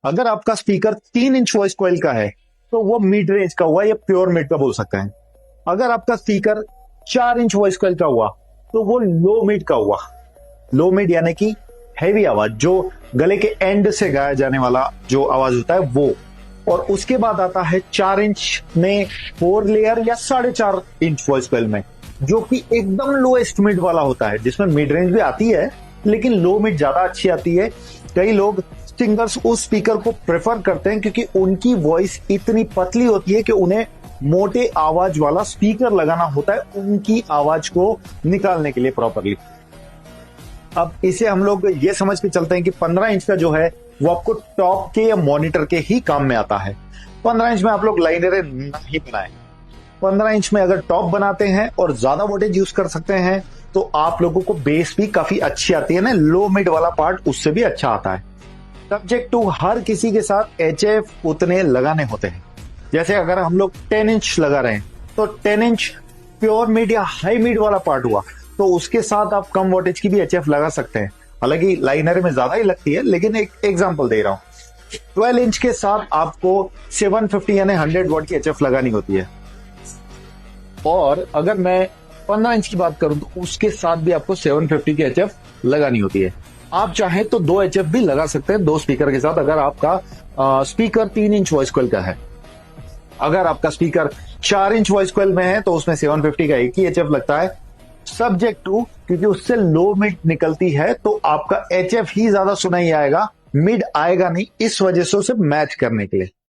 अगर आपका speaker 3 inch voice coil का है तो वो मिड रेंज का हुआ या प्योर मिड का बोल सकते हैं। अगर आपका स्पीकर 4 इंच वॉइस कॉइल का हुआ तो वो लो मिड का हुआ। लो मिड यानी कि हैवी आवाज, जो गले के एंड से गाया जाने वाला जो आवाज होता है वो। और उसके बाद आता है 4 इंच में 4 लेयर या 4.5 इंच वॉइस कॉइल में, जो कि एकदम लोएस्ट मिड वाला होता है, जिसमें मिड रेंज भी आती है लेकिन लो मिड ज्यादा अच्छी आती है। कई लोग सिंगर्स उस स्पीकर को प्रेफर करते हैं क्योंकि उनकी वॉइस इतनी पतली होती है कि उन्हें मोटे आवाज वाला स्पीकर लगाना होता है उनकी आवाज को निकालने के लिए प्रॉपरली। अब इसे हम लोग ये समझ के चलते हैं कि 15 इंच का जो है वो आपको टॉप के या मॉनिटर के ही काम में आता है। 15 इंच में आप लोग लाइनरें नहीं बनाएं। 15 इंच में अगर टॉप बनाते हैं और ज्यादा वोल्टेज यूज कर सकते हैं तो आप लोगों को बेस भी काफी अच्छी आती है ना, लो मिड वाला पार्ट उससे भी अच्छा आता है। सब्जेक्ट टू हर किसी के साथ HF उतने लगाने होते हैं। जैसे अगर हम लोग 10 इंच लगा रहे हैं तो 10 इंच प्योर मिड या हाई मिड वाला पार्ट हुआ तो उसके साथ आप कम वोल्टेज की भी HF लगा सकते हैं। हालांकि लाइनर में ज्यादा ही लगती है, लेकिन एक एग्जांपल दे रहा हूं। 12 इंच के साथ आपको 750 यानी 100 वॉट की HF लगानी होती है। और अगर मैं 15 इंच की बात करूं तो उसके साथ भी आपको 750 की HF लगानी होती है। आप चाहें तो 2 HF भी लगा सकते हैं 2 स्पीकर के साथ, अगर आपका स्पीकर 3 इंच वॉइस कॉइल का है। अगर आपका स्पीकर 4 इंच वॉइस कॉइल में है तो उसमें 750 का एक ही HF लगता है। सब्जेक्ट टू, क्योंकि उससे लो मिड निकलती है तो आपका HF ही ज्यादा सुनाई आएगा, मिड आएगा नहीं, इस वजह से उसे मैच करने के लिए।